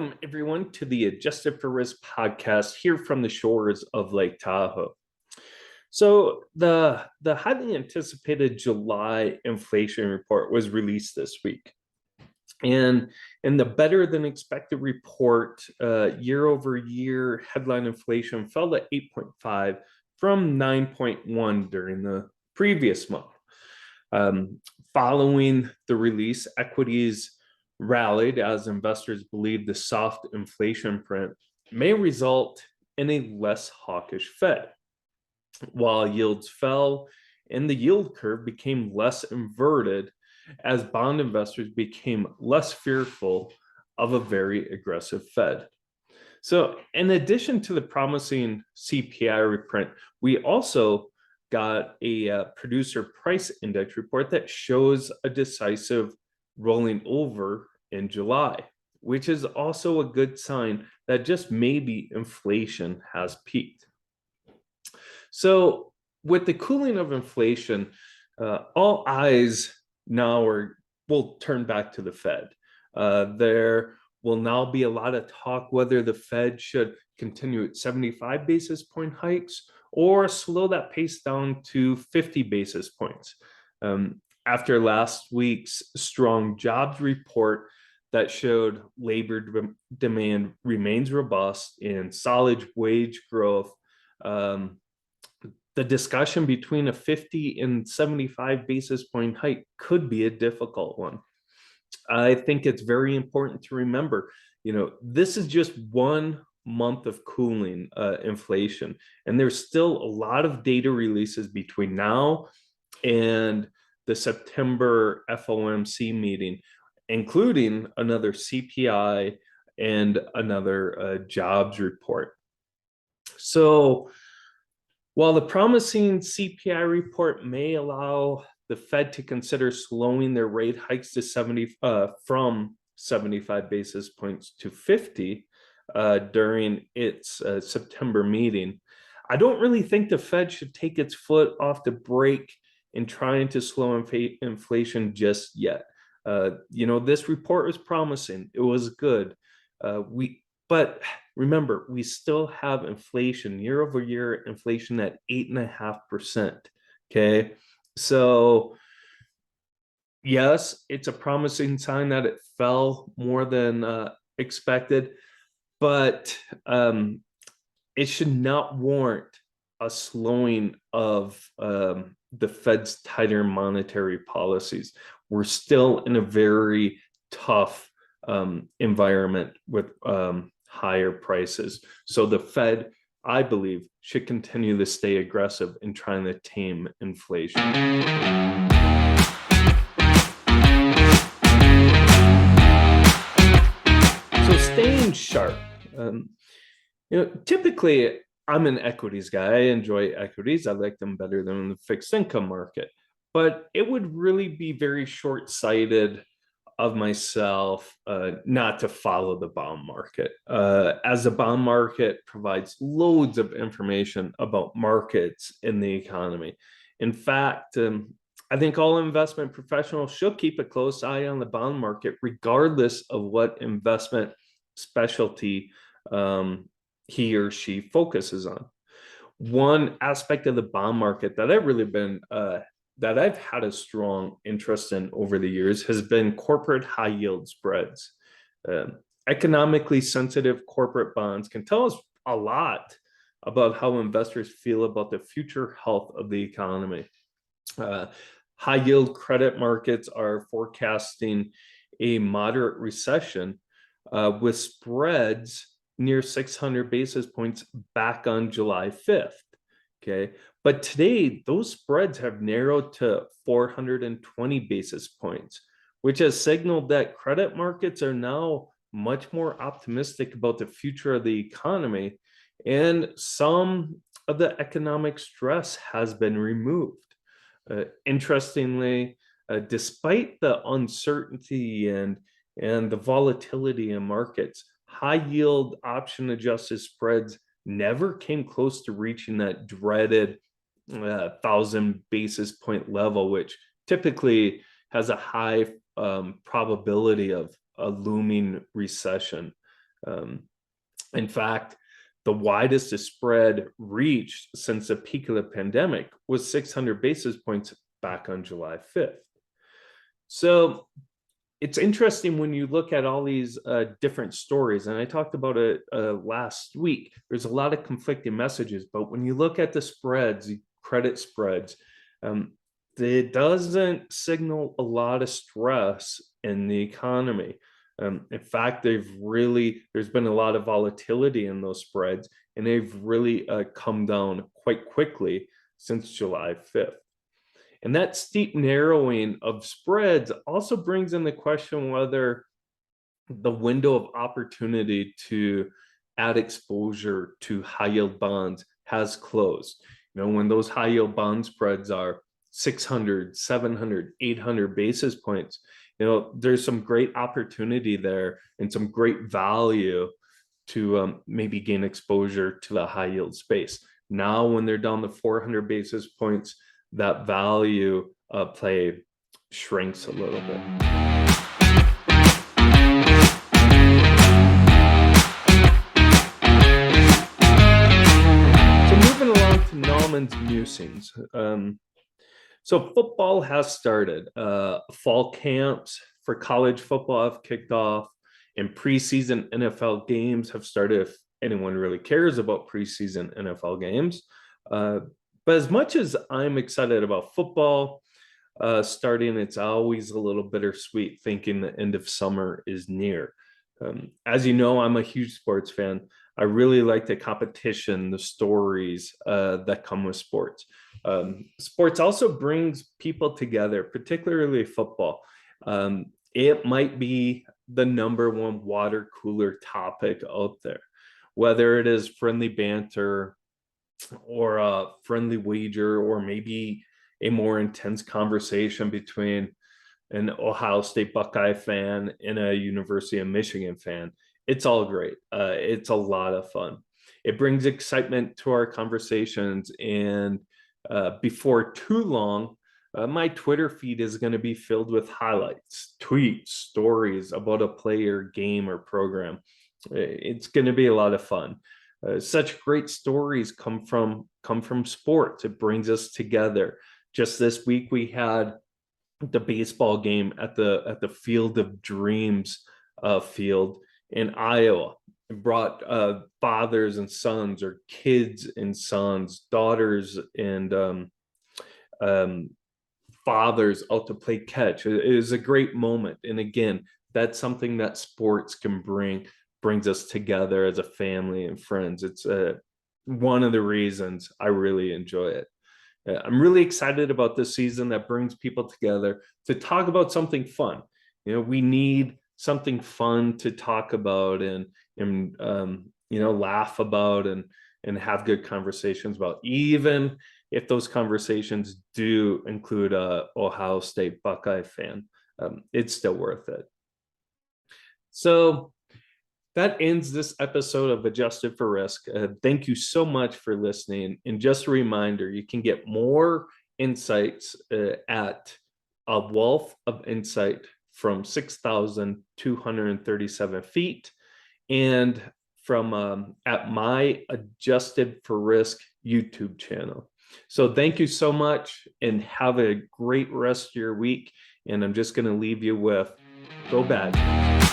Welcome, everyone, to the Adjusted for Risk podcast here from the shores of Lake Tahoe. So, the highly anticipated July inflation report was released this week. And in the better than expected report, year over year headline inflation fell to 8.5 from 9.1 during the previous month. Following the release, equities rallied as investors believed the soft inflation print may result in a less hawkish Fed, while yields fell and the yield curve became less inverted as bond investors became less fearful of a very aggressive Fed. So, in addition to the promising CPI reprint, we also got a producer price index report that shows a decisive rolling over in July, which is also a good sign that just maybe inflation has peaked. So, with the cooling of inflation, all eyes now will turn back to the Fed. There will now be a lot of talk whether the Fed should continue at 75 basis point hikes or slow that pace down to 50 basis points. After last week's strong jobs report that showed labor demand remains robust and solid wage growth, the discussion between a 50 and 75 basis point hike could be a difficult one. I think it's very important to remember, this is just 1 month of cooling inflation, and there's still a lot of data releases between now and the September FOMC meeting, including another CPI and another jobs report. So, while the promising CPI report may allow the Fed to consider slowing their rate hikes to from 75 basis points to 50 during its September meeting, I don't really think the Fed should take its foot off the brake in trying to slow inflation just yet. This report was promising. It was good. But remember, we still have inflation, year over year inflation at 8.5%. Okay. So, yes, it's a promising sign that it fell more than expected, but it should not warrant a slowing of the Fed's tighter monetary policies. We're still in a very tough environment with higher prices. So the Fed, I believe, should continue to stay aggressive in trying to tame inflation. So staying sharp. Typically, I'm an equities guy. I enjoy equities. I like them better than the fixed income market. But it would really be very short-sighted of myself not to follow the bond market, as the bond market provides loads of information about markets in the economy. In fact, I think all investment professionals should keep a close eye on the bond market, regardless of what investment specialty he or she focuses on. One aspect of the bond market that I've had a strong interest in over the years has been corporate high yield spreads. Economically sensitive corporate bonds can tell us a lot about how investors feel about the future health of the economy. High yield credit markets are forecasting a moderate recession with spreads near 600 basis points back on July 5th. Okay. But today, those spreads have narrowed to 420 basis points, which has signaled that credit markets are now much more optimistic about the future of the economy, and some of the economic stress has been removed. Interestingly, despite the uncertainty and the volatility in markets, high yield option adjusted spreads never came close to reaching that dreaded 1,000 basis point level, which typically has a high probability of a looming recession. In fact, the widest the spread reached since the peak of the pandemic was 600 basis points back on July 5th. So it's interesting when you look at all these different stories, and I talked about it last week. There's a lot of conflicting messages, but when you look at the spreads, the credit spreads, it doesn't signal a lot of stress in the economy. In fact, there's been a lot of volatility in those spreads, and they've really come down quite quickly since July 5th. And that steep narrowing of spreads also brings in the question whether the window of opportunity to add exposure to high yield bonds has closed. When those high yield bond spreads are 600, 700, 800 basis points, there's some great opportunity there and some great value to maybe gain exposure to the high yield space. Now, when they're down to 400 basis points, that value play shrinks a little bit. So moving along to Nauman's musings. So football has started. Fall camps for college football have kicked off, and preseason NFL games have started, if anyone really cares about preseason NFL games. But as much as I'm excited about football starting, it's always a little bittersweet thinking the end of summer is near. As you know, I'm a huge sports fan. I really like the competition, the stories that come with sports. Sports also brings people together, particularly football. It might be the number one water cooler topic out there, whether it is friendly banter or a friendly wager, or maybe a more intense conversation between an Ohio State Buckeye fan and a University of Michigan fan. It's all great. It's a lot of fun. It brings excitement to our conversations. And before too long, my Twitter feed is going to be filled with highlights, tweets, stories about a player, game, or program. It's going to be a lot of fun. Such great stories come from sports. It brings us together. Just this week, we had the baseball game at the Field of Dreams field in Iowa. It brought fathers and sons, or kids and sons, daughters and fathers out to play catch. It is a great moment. And again, that's something that sports can brings us together as a family and friends. It's one of the reasons I really enjoy it. I'm really excited about this season that brings people together to talk about something fun. We need something fun to talk about and laugh about and have good conversations about, even if those conversations do include a Ohio State Buckeye fan. It's still worth it. So that ends this episode of Adjusted for Risk. Thank you so much for listening. And just a reminder, you can get more insights at A Wealth of Insight from 6,237 feet, and from at my Adjusted for Risk YouTube channel. So thank you so much, and have a great rest of your week. And I'm just going to leave you with, go Bad.